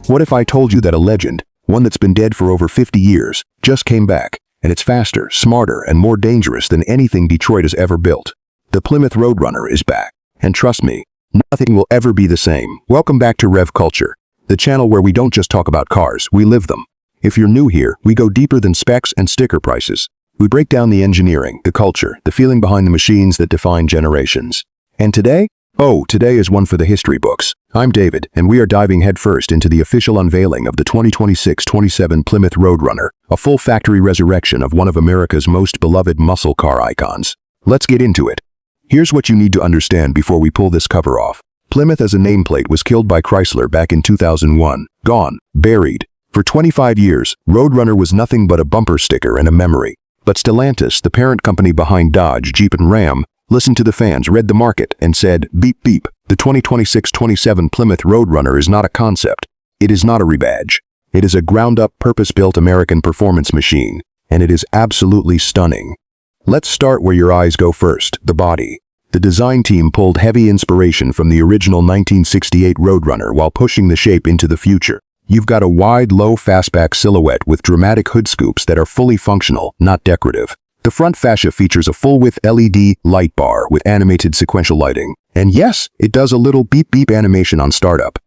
What if I told you that a legend, one that's been dead for over 50 years, just came back, and it's faster, smarter, and more dangerous than anything Detroit has ever built? The Plymouth Roadrunner is back, and trust me, nothing will ever be the same. Welcome back to Rev Culture, the channel where we don't just talk about cars, we live them. If you're new here, we go deeper than specs and sticker prices. We break down the engineering, the culture, the feeling behind the machines that define generations. And today? Oh, today is one for the history books. I'm David, and we are diving headfirst into the official unveiling of the 2026-27 Plymouth Roadrunner, a full factory resurrection of one of America's most beloved muscle car icons. Let's get into it. Here's what you need to understand before we pull this cover off. Plymouth as a nameplate was killed by Chrysler back in 2001. Gone. Buried. For 25 years, Roadrunner was nothing but a bumper sticker and a memory. But Stellantis, the parent company behind Dodge, Jeep, and Ram, listened to the fans, read the market, and said, beep beep, the 2026-27 Plymouth Roadrunner is not a concept. It is not a rebadge. It is a ground-up, purpose-built American performance machine, and it is absolutely stunning. Let's start where your eyes go first, the body. The design team pulled heavy inspiration from the original 1968 Roadrunner while pushing the shape into the future. You've got a wide, low fastback silhouette with dramatic hood scoops that are fully functional, not decorative. The front fascia features a full-width LED light bar with animated sequential lighting. And yes, it does a little beep-beep animation on startup.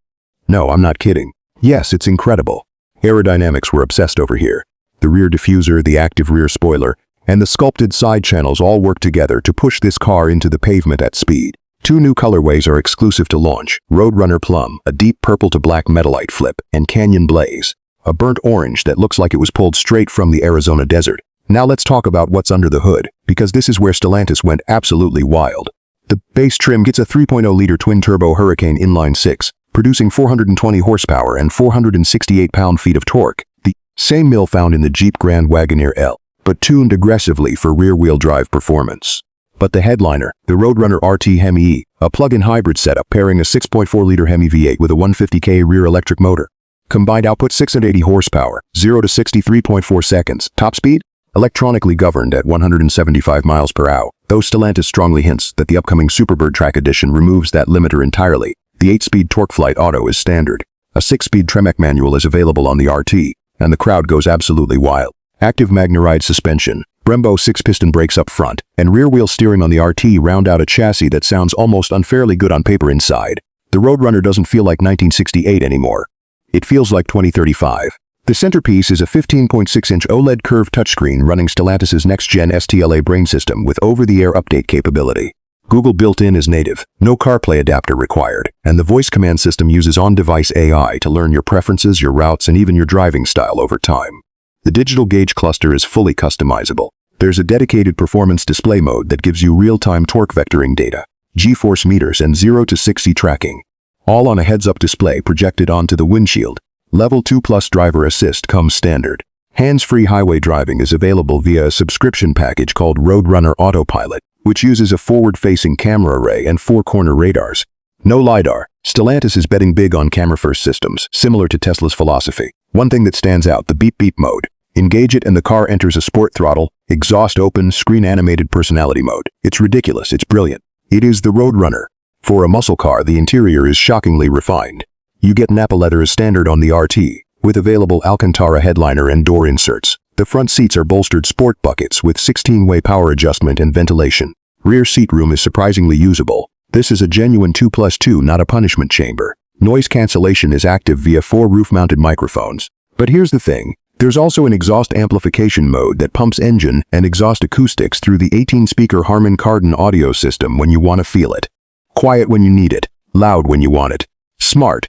No, I'm not kidding. Yes, it's incredible. Aerodynamics were obsessed over here. The rear diffuser, the active rear spoiler, and the sculpted side channels all work together to push this car into the pavement at speed. Two new colorways are exclusive to launch: Roadrunner Plum, a deep purple to black metalite flip, and Canyon Blaze, a burnt orange that looks like it was pulled straight from the Arizona desert. Now let's talk about what's under the hood, because this is where Stellantis went absolutely wild. The base trim gets a 3.0-liter twin-turbo Hurricane inline-six, producing 420 horsepower and 468 pound-feet of torque, the same mill found in the Jeep Grand Wagoneer L, but tuned aggressively for rear-wheel drive performance. But the headliner, the Roadrunner RT HEMI-E, a plug-in hybrid setup pairing a 6.4-liter Hemi V8 with a 150K rear electric motor. Combined output 680 horsepower, 0 to 63.4 seconds. Top speed? Electronically governed at 175 miles per hour, though Stellantis strongly hints that the upcoming Superbird Track Edition removes that limiter entirely. The 8-speed TorqueFlite Auto is standard. A 6-speed Tremec manual is available on the RT, and the crowd goes absolutely wild. Active MagneRide suspension, Brembo 6-piston brakes up front, and rear-wheel steering on the RT round out a chassis that sounds almost unfairly good on paper inside. The Roadrunner doesn't feel like 1968 anymore. It feels like 2035. The centerpiece is a 15.6-inch OLED curved touchscreen running Stellantis' next-gen STLA brain system with over-the-air update capability. Google built-in is native, no CarPlay adapter required, and the voice command system uses on-device AI to learn your preferences, your routes, and even your driving style over time. The digital gauge cluster is fully customizable. There's a dedicated performance display mode that gives you real-time torque vectoring data, G-force meters, and 0 to 60 tracking, all on a heads-up display projected onto the windshield. Level 2 Plus driver assist comes standard. Hands-free highway driving is available via a subscription package called Roadrunner Autopilot, which uses a forward-facing camera array and 4-corner radars. No LiDAR. Stellantis is betting big on camera-first systems, similar to Tesla's philosophy. One thing that stands out, the beep-beep mode. Engage it and the car enters a sport throttle, exhaust open, screen-animated personality mode. It's ridiculous, it's brilliant. It is the Roadrunner. For a muscle car, the interior is shockingly refined. You get Nappa leather as standard on the RT, with available Alcantara headliner and door inserts. The front seats are bolstered sport buckets with 16-way power adjustment and ventilation. Rear seat room is surprisingly usable. This is a genuine 2+2, not a punishment chamber. Noise cancellation is active via 4 roof-mounted microphones. But here's the thing. There's also an exhaust amplification mode that pumps engine and exhaust acoustics through the 18-speaker Harman Kardon audio system when you want to feel it. Quiet when you need it. Loud when you want it. Smart.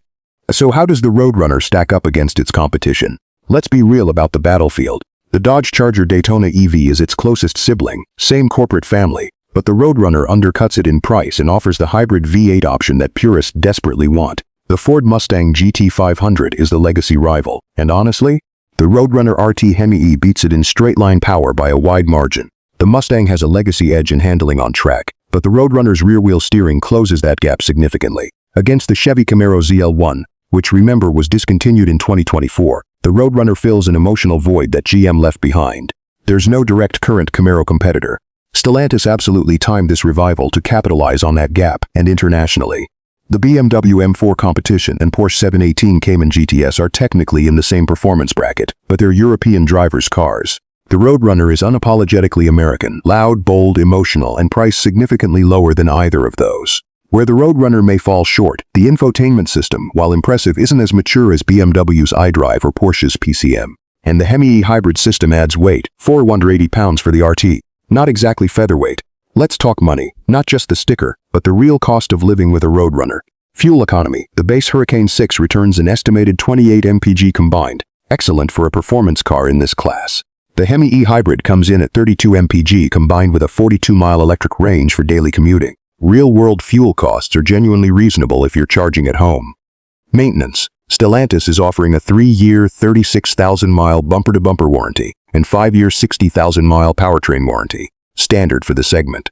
So how does the Roadrunner stack up against its competition? Let's be real about the battlefield. The Dodge Charger Daytona EV is its closest sibling, same corporate family, but the Roadrunner undercuts it in price and offers the hybrid V8 option that purists desperately want. The Ford Mustang GT500 is the legacy rival, and honestly, the Roadrunner RT HEMI-E beats it in straight-line power by a wide margin. The Mustang has a legacy edge in handling on track, but the Roadrunner's rear-wheel steering closes that gap significantly. Against the Chevy Camaro ZL1, which remember was discontinued in 2024, the Roadrunner fills an emotional void that GM left behind. There's no direct current Camaro competitor. Stellantis absolutely timed this revival to capitalize on that gap, and internationally. The BMW M4 Competition and Porsche 718 Cayman GTS are technically in the same performance bracket, but they're European drivers' cars. The Roadrunner is unapologetically American, loud, bold, emotional, and priced significantly lower than either of those. Where the Roadrunner may fall short, the infotainment system, while impressive, isn't as mature as BMW's iDrive or Porsche's PCM. And the HEMI-E hybrid system adds weight, 480 pounds for the RT. Not exactly featherweight. Let's talk money, not just the sticker, but the real cost of living with a Roadrunner. Fuel economy. The base Hurricane 6 returns an estimated 28 mpg combined, excellent for a performance car in this class. The HEMI-E hybrid comes in at 32 mpg combined with a 42-mile electric range for daily commuting. Real-world fuel costs are genuinely reasonable if you're charging at home. Maintenance. Stellantis is offering a 3-year, 36,000-mile bumper-to-bumper warranty and 5-year, 60,000-mile powertrain warranty, standard for the segment.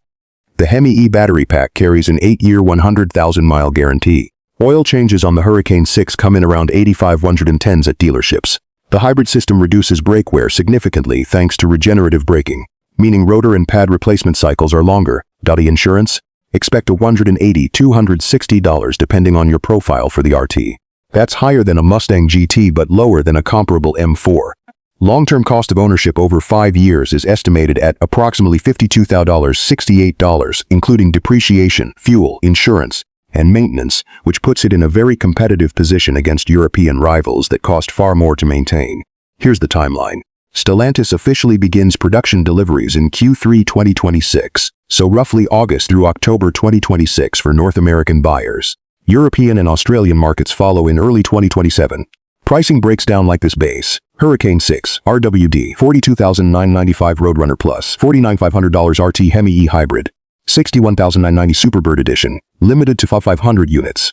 The HEMI-E battery pack carries an 8-year, 100,000-mile guarantee. Oil changes on the Hurricane 6 come in around 8,510s at dealerships. The hybrid system reduces brake wear significantly thanks to regenerative braking, meaning rotor and pad replacement cycles are longer. Insurance? Expect $180–260 depending on your profile for the RT. That's higher than a Mustang GT but lower than a comparable M4. Long-term cost of ownership over 5 years is estimated at approximately $52,068, including depreciation, fuel, insurance, and maintenance, which puts it in a very competitive position against European rivals that cost far more to maintain. Here's the timeline. Stellantis officially begins production deliveries in Q3 2026, so roughly August through October 2026 for North American buyers. European and Australian markets follow in early 2027. Pricing breaks down like this: base Hurricane 6 RWD $42,995 Roadrunner Plus $49,500 RT HEMI-E Hybrid $61,990 Superbird Edition limited to 500 units.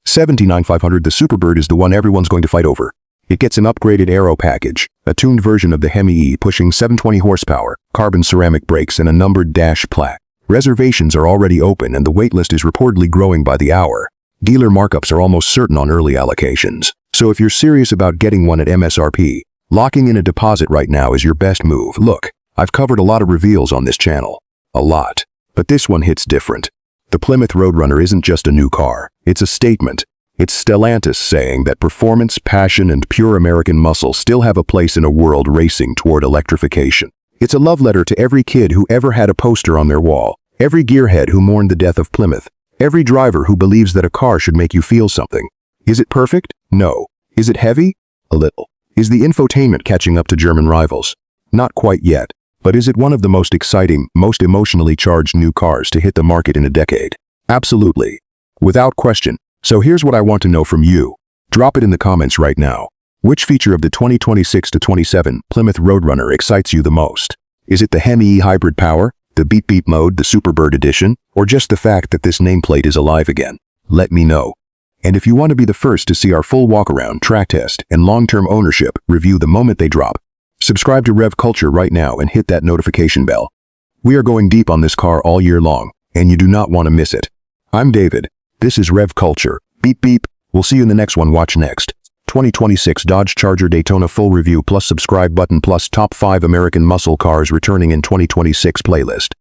$79,500. The Superbird is the one everyone's going to fight over. It gets an upgraded aero package, a tuned version of the HEMI-E pushing 720 horsepower, carbon ceramic brakes, and a numbered dash plaque. Reservations are already open and the waitlist is reportedly growing by the hour. Dealer markups are almost certain on early allocations, so if you're serious about getting one at MSRP, locking in a deposit right now is your best move. Look, I've covered a lot of reveals on this channel. A lot. But this one hits different. The Plymouth Roadrunner isn't just a new car, it's a statement. It's Stellantis saying that performance, passion, and pure American muscle still have a place in a world racing toward electrification. It's a love letter to every kid who ever had a poster on their wall, every gearhead who mourned the death of Plymouth, every driver who believes that a car should make you feel something. Is it perfect? No. Is it heavy? A little. Is the infotainment catching up to German rivals? Not quite yet. But is it one of the most exciting, most emotionally charged new cars to hit the market in a decade? Absolutely. Without question. So here's what I want to know from you. Drop it in the comments right now. Which feature of the 2026-27 Plymouth Roadrunner excites you the most? Is it the HEMI-E hybrid power, the beep beep mode, the Superbird edition, or just the fact that this nameplate is alive again? Let me know. And if you want to be the first to see our full walk-around, track test, and long-term ownership review the moment they drop, subscribe to Rev Culture right now and hit that notification bell. We are going deep on this car all year long, and you do not want to miss it. I'm David. This is Rev Culture. Beep beep. We'll see you in the next one. Watch next. 2026 Dodge Charger Daytona full review plus subscribe button plus top 5 American muscle cars returning in 2026 playlist.